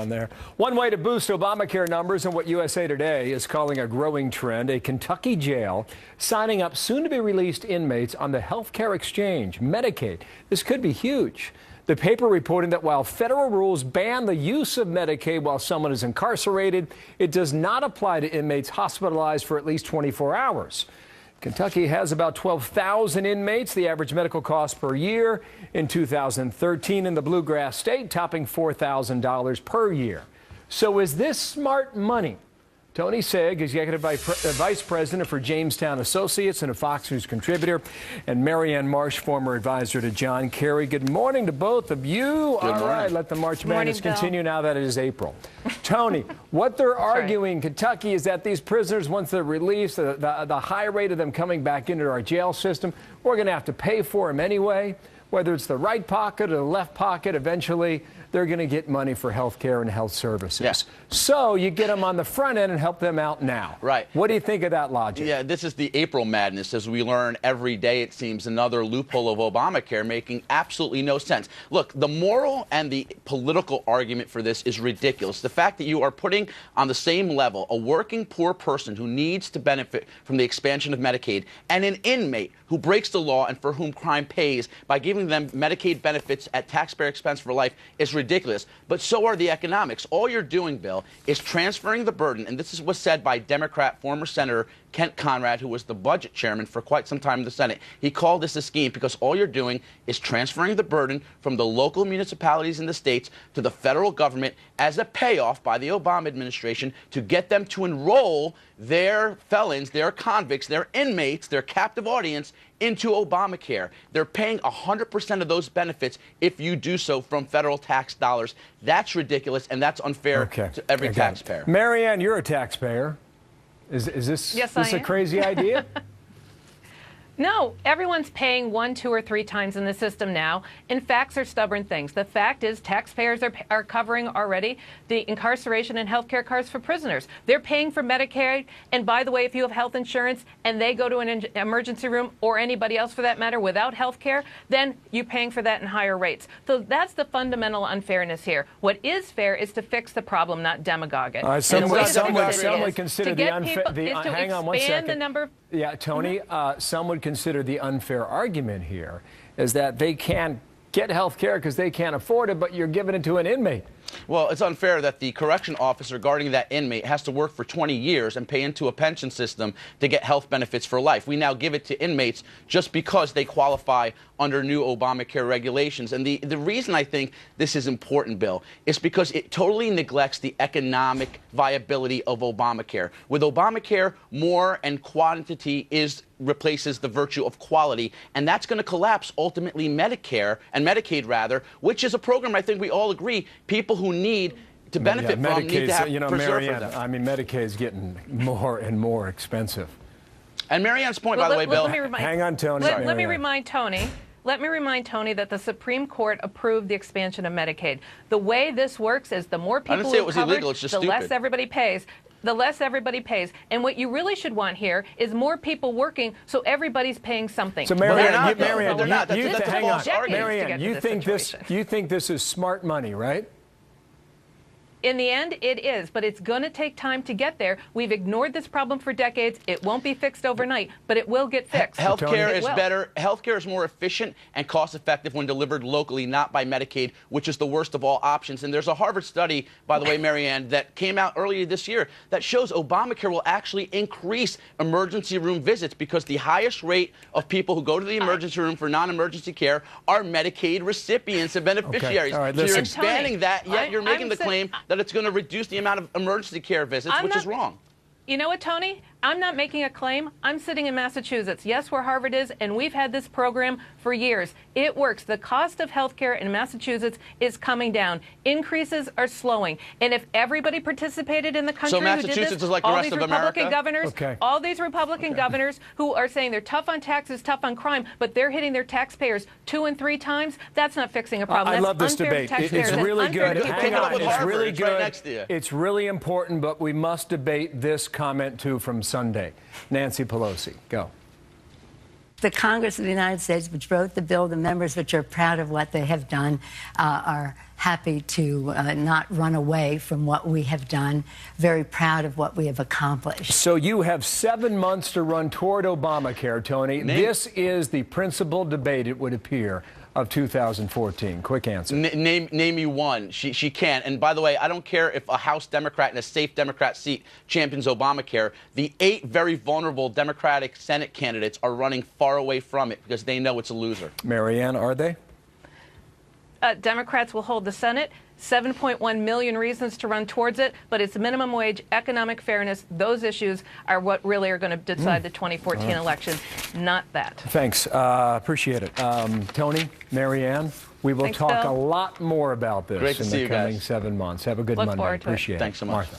on there. One way to boost Obamacare numbers and what USA Today is calling a growing trend, a Kentucky jail signing up soon-to-be-released inmates on the health care exchange, Medicaid. This could be huge. The paper reporting that while federal rules ban the use of Medicaid while someone is incarcerated, it does not apply to inmates hospitalized for at least 24 hours. Kentucky has about 12,000 inmates, the average medical cost per year in 2013 in the Bluegrass State topping $4,000 per year. So is this smart money? Tony Sigg, Executive Vice President for Jamestown Associates and a Fox News contributor, and Marianne Marsh, former advisor to John Kerry. Good morning to both of you. Good morning. All right, let the March Madness continue now that it is April. Tony, what they're arguing in Kentucky is that these prisoners, once they're released, the high rate of them coming back into our jail system, we're going to have to pay for them anyway. Whether it's the right pocket or the left pocket, eventually they're going to get money for health care and health services. Yes. So you get them on the front end and help them out now. Right. What do you think of that logic? Yeah, this is the April madness, as we learn every day, it seems, another loophole of Obamacare making absolutely no sense. Look, the moral and the political argument for this is ridiculous. The fact that you are putting on the same level a working poor person who needs to benefit from the expansion of Medicaid and an inmate who breaks the law and for whom crime pays by giving them Medicaid benefits at taxpayer expense for life is ridiculous. But so are the economics. All you're doing, Bill, is transferring the burden, and this is what's said by Democrat former Senator Kent Conrad, who was the budget chairman for quite some time in the Senate. He called this a scheme because all you're doing is transferring the burden from the local municipalities in the states to the federal government as a payoff by the Obama administration to get them to enroll their felons, their convicts, their inmates, their captive audience into Obamacare. They're paying 100% of those benefits if you do so from federal tax dollars. That's ridiculous, and that's unfair to every taxpayer. Marianne, you're a taxpayer. Is this a crazy idea? No, everyone's paying 1, 2, or 3 times in the system now, and facts are stubborn things. The fact is taxpayers are covering already the incarceration and health care costs for prisoners. They're paying for Medicaid, and by the way, if you have health insurance and they go to an emergency room, or anybody else for that matter, without health care, then you're paying for that in higher rates. So that's the fundamental unfairness here. What is fair is to fix the problem, not demagogue it. Some would consider the unfair. Hang on one second. Yeah, Tony, some would consider the unfair argument here is that they can't get health care because they can't afford it, but you're giving it to an inmate. Well, it's unfair that the correction officer guarding that inmate has to work for 20 years and pay into a pension system to get health benefits for life. We now give it to inmates just because they qualify under new Obamacare regulations. And the reason I think this is important, Bill, is because it totally neglects the economic viability of Obamacare. With Obamacare, more and quantity replaces the virtue of quality, and that's going to collapse ultimately Medicare and Medicaid rather, which is a program I think we all agree people who need to benefit from need to have preserved for them. I mean, Medicaid is getting more and more expensive. And Marianne's point, by the way, Bill. Hang on, Tony. Let me remind Tony. Let me remind Tony that the Supreme Court approved the expansion of Medicaid. The way this works is the more people who are covered, the less everybody pays. The less everybody pays. And what you really should want here is more people working so everybody's paying something. So Marianne, they're not. Hang on. Marianne, you think this is smart money, right? In the end, it is, but it's going to take time to get there. We've ignored this problem for decades. It won't be fixed overnight, but it will get fixed. Healthcare is better. Healthcare is more efficient and cost-effective when delivered locally, not by Medicaid, which is the worst of all options. And there's a Harvard study, by the way, Marianne, that came out earlier this year that shows Obamacare will actually increase emergency room visits because the highest rate of people who go to the emergency room for non-emergency care are Medicaid recipients and beneficiaries. All right, so you're expanding that, yet you're making the claim that it's going to reduce the amount of emergency care visits, which is wrong. You know what, Tony? I'm not making a claim. I'm sitting in Massachusetts. Yes, where Harvard is, and we've had this program for years. It works. The cost of health care in Massachusetts is coming down. Increases are slowing. And if everybody participated in the country who did this, is like the rest of America? All these Republican governors who are saying they're tough on taxes, tough on crime, but they're hitting their taxpayers 2 and 3 times, that's not fixing a problem. I love this debate. It's really good. Hang on. It's really good. Right next to you. It's really important, but we must debate this comment, too, from Sunday. Nancy Pelosi, go. the Congress of the United States, which wrote the bill, the members which are proud of what they have done, are happy to not run away from what we have done, very proud of what we have accomplished. So you have 7 months to run toward Obamacare, Tony. This is the principal debate, it would appear, of 2014. Quick answer. Name me one. She can't. And by the way, I don't care if a House Democrat in a safe Democrat seat champions Obamacare. The 8 very vulnerable Democratic Senate candidates are running far away from it because they know it's a loser. Marianne, are they? Democrats will hold the Senate. 7.1 million reasons to run towards it, but it's minimum wage, economic fairness. Those issues are what really are going to decide the 2014 election, not that. Thanks. Appreciate it. Tony, Marianne, we will talk Bill. a lot more about this Great to in see the you coming guys. 7 months. Have a good Look Monday. forward to it. Appreciate it. Thanks so much. Martha.